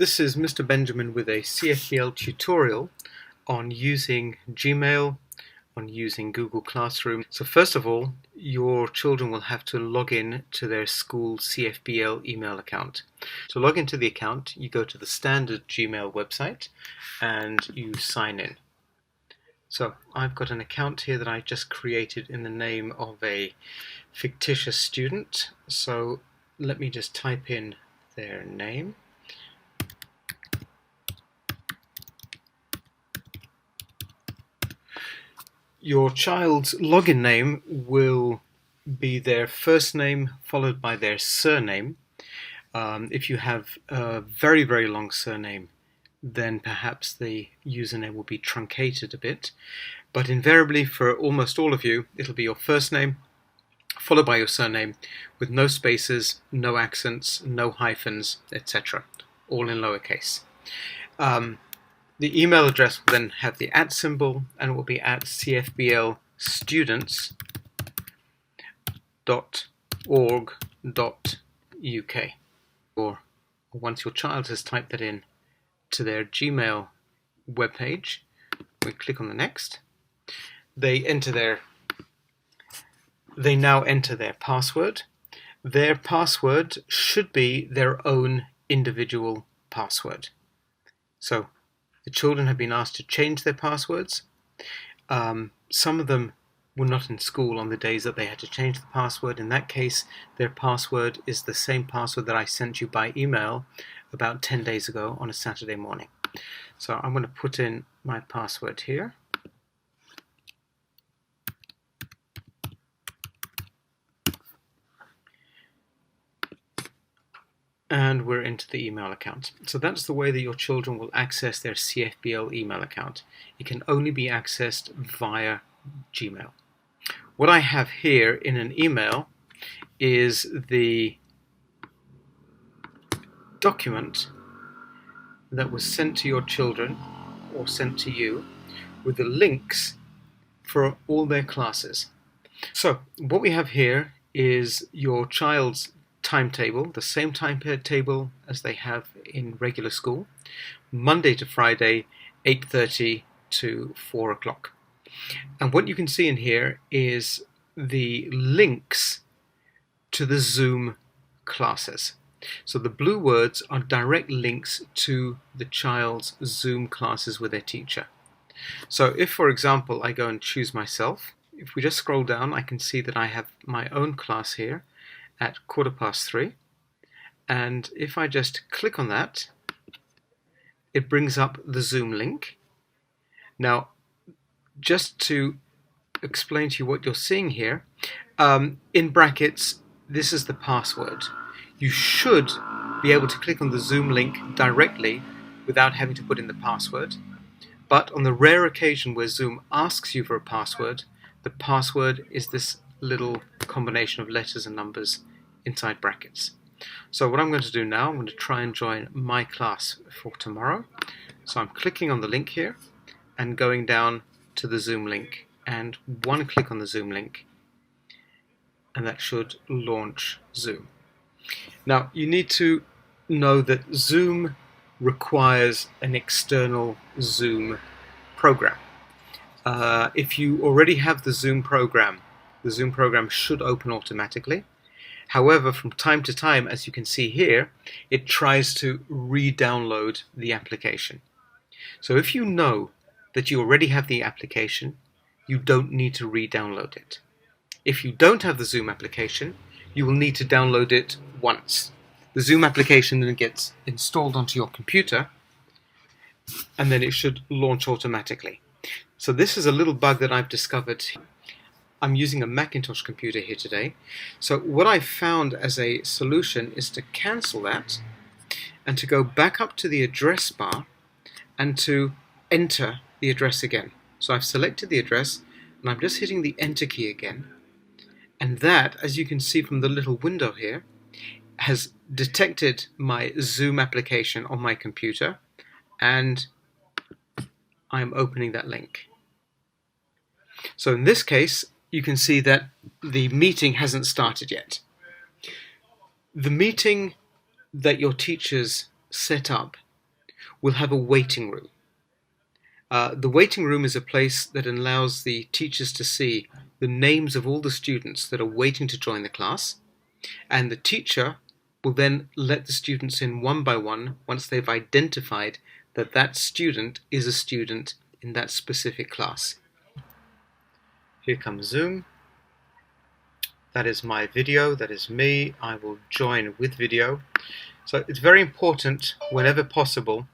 This is Mr. Benjamin with a CFBL tutorial on using Gmail, on using Google Classroom. So first of all, your children will have to log in to their school CFBL email account. To log into the account, you go to the standard Gmail website and you sign in. So I've got an account here that I just created in the name of a fictitious student. So let me just type in their name. Your child's login name will be their first name followed by their surname. If you have a very, very long surname, then perhaps the username will be truncated a bit. But invariably for almost all of you, it'll be your first name followed by your surname with no spaces, no accents, no hyphens, etc. All in lowercase. The email address will then have the @ symbol and it will be at cfblstudents.org.uk. Or once your child has typed that in to their Gmail webpage, we click on the next. They now enter their password. Their password should be their own individual password. So the children have been asked to change their passwords. Some of them were not in school on the days that they had to change the password. In that case, their password is the same password that I sent you by email about 10 days ago on a Saturday morning. So I'm going to put in my password here. And we're into the email account. So that's the way that your children will access their CFBL email account. It can only be accessed via Gmail. What I have here in an email is the document that was sent to your children or sent to you with the links for all their classes. So what we have here is your child's timetable, the same timetable as they have in regular school, Monday to Friday, 8:30 to 4 o'clock. And what you can see in here is the links to the Zoom classes. So the blue words are direct links to the child's Zoom classes with their teacher. So if, for example, I go and choose myself, if we just scroll down, I can see that I have my own class here at 3:15, and if I just click on that, it brings up the Zoom link. Now, just to explain to you what you're seeing here, in brackets, this is the password. You should be able to click on the Zoom link directly without having to put in the password, but on the rare occasion where Zoom asks you for a password, the password is this little combination of letters and numbers inside brackets. So what I'm going to do now, I'm going to try and join my class for tomorrow. So I'm clicking on the link here and going down to the Zoom link, and one click on the Zoom link and that should launch Zoom. Now you need to know that Zoom requires an external Zoom program. If you already have the Zoom program should open automatically. However, from time to time, as you can see here, it tries to re-download the application. So if you know that you already have the application, you don't need to re-download it. If you don't have the Zoom application, you will need to download it once. The Zoom application then gets installed onto your computer, and then it should launch automatically. So this is a little bug that I've discovered. I'm using a Macintosh computer here today. So what I found as a solution is to cancel that and to go back up to the address bar and to enter the address again. So I've selected the address and I'm just hitting the enter key again. And that, as you can see from the little window here, has detected my Zoom application on my computer, and I'm opening that link. So in this case, you can see that the meeting hasn't started yet. The meeting that your teachers set up will have a waiting room. The waiting room is a place that allows the teachers to see the names of all the students that are waiting to join the class, and the teacher will then let the students in one by one once they've identified that that student is a student in that specific class. Here comes Zoom. That is my video, that is me. I will join with video. So it's very important, whenever possible,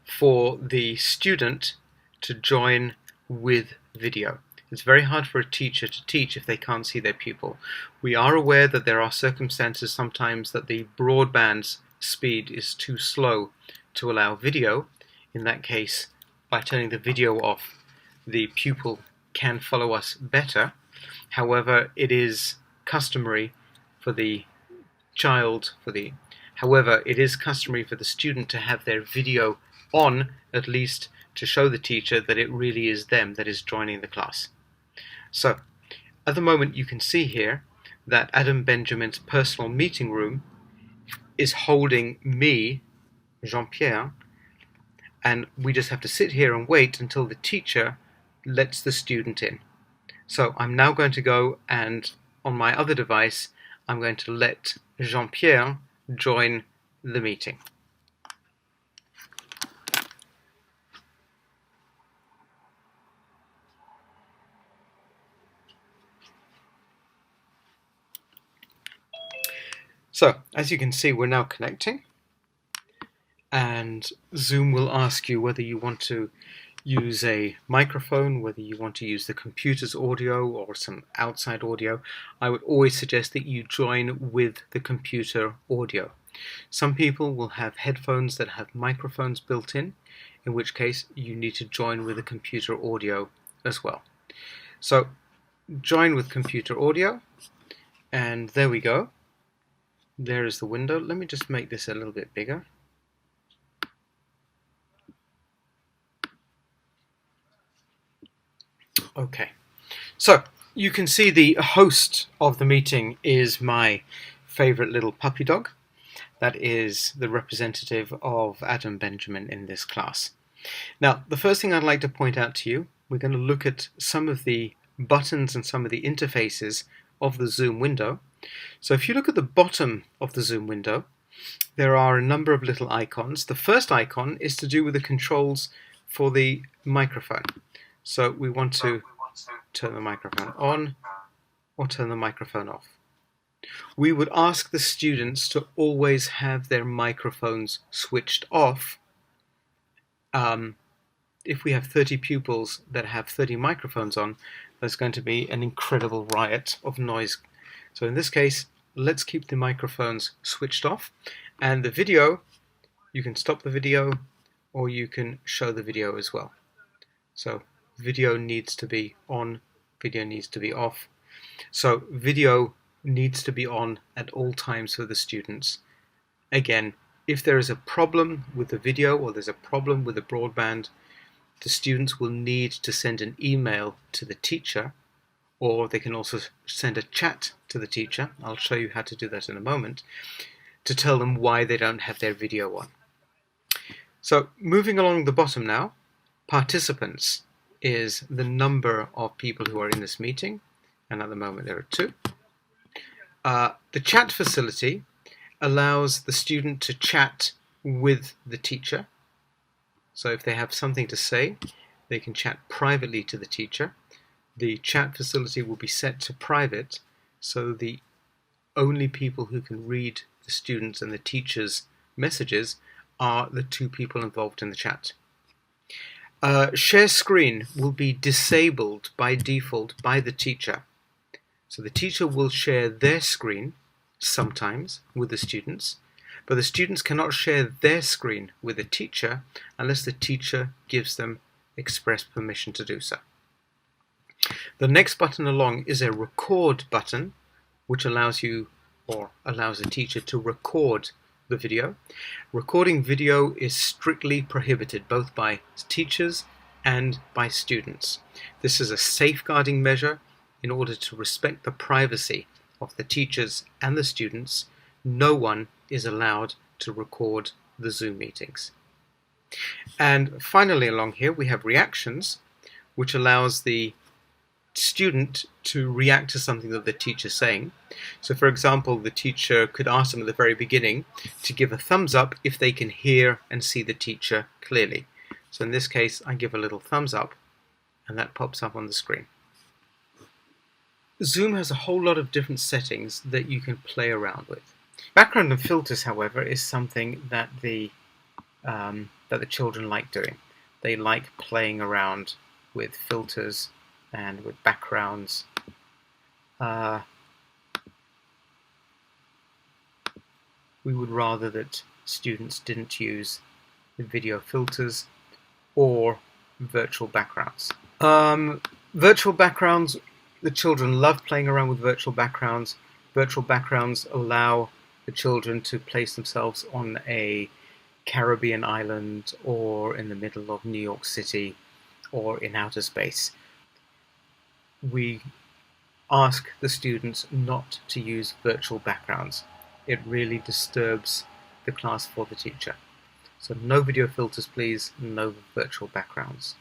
for the student to join with video. It's very hard for a teacher to teach if they can't see their pupil. We are aware that there are circumstances sometimes that the broadband speed is too slow to allow video. In that case, by turning the video off, the pupil can follow us better. However, it is customary for the student to have their video on, at least to show the teacher that it really is them that is joining the class. So, at the moment you can see here that Adam Benjamin's personal meeting room is holding me, Jean-Pierre, and we just have to sit here and wait until the teacher lets the student in. So I'm now going to go, and on my other device I'm going to let Jean-Pierre join the meeting. So, as you can see, we're now connecting, and Zoom will ask you whether you want to use a microphone, whether you want to use the computer's audio or some outside audio. I would always suggest that you join with the computer audio. Some people will have headphones that have microphones built in which case you need to join with the computer audio as well. So join with computer audio, and there we go. There is the window. Let me just make this a little bit bigger. Okay, so you can see the host of the meeting is my favorite little puppy dog. That is the representative of Adam Benjamin in this class. Now, the first thing I'd like to point out to you, we're going to look at some of the buttons and some of the interfaces of the Zoom window. So if you look at the bottom of the Zoom window, there are a number of little icons. The first icon is to do with the controls for the microphone. So we want to turn the microphone on or turn the microphone off. We would ask the students to always have their microphones switched off. If we have 30 pupils that have 30 microphones on, there's going to be an incredible riot of noise. So in this case, let's keep the microphones switched off, and the video, you can stop the video or you can show the video as well. So video needs to be on, video needs to be off. So video needs to be on at all times for the students. Again, if there is a problem with the video or there's a problem with the broadband, the students will need to send an email to the teacher, or they can also send a chat to the teacher. I'll show you how to do that in a moment, to tell them why they don't have their video on. So moving along the bottom now, participants is the number of people who are in this meeting, and at the moment there are 2. The chat facility allows the student to chat with the teacher. So if they have something to say, they can chat privately to the teacher. The chat facility will be set to private, so the only people who can read the students' and the teacher's messages are the 2 people involved in the chat. Share screen will be disabled by default by the teacher. So the teacher will share their screen sometimes with the students, but the students cannot share their screen with the teacher unless the teacher gives them express permission to do so. The next button along is a record button, which allows you, or allows the teacher to record the video. Recording video is strictly prohibited both by teachers and by students. This is a safeguarding measure in order to respect the privacy of the teachers and the students. No one is allowed to record the Zoom meetings. And finally along here we have reactions, which allows the student to react to something that the teacher's saying. So for example, the teacher could ask them at the very beginning to give a thumbs up if they can hear and see the teacher clearly. So in this case, I give a little thumbs up, and that pops up on the screen. Zoom has a whole lot of different settings that you can play around with. Background and filters, however, is something that the children like doing. They like playing around with filters and with backgrounds. We would rather that students didn't use the video filters or virtual backgrounds. Virtual backgrounds, the children love playing around with virtual backgrounds. Virtual backgrounds allow the children to place themselves on a Caribbean island or in the middle of New York City or in outer space. We ask the students not to use virtual backgrounds. It really disturbs the class for the teacher. So no video filters, please, no virtual backgrounds.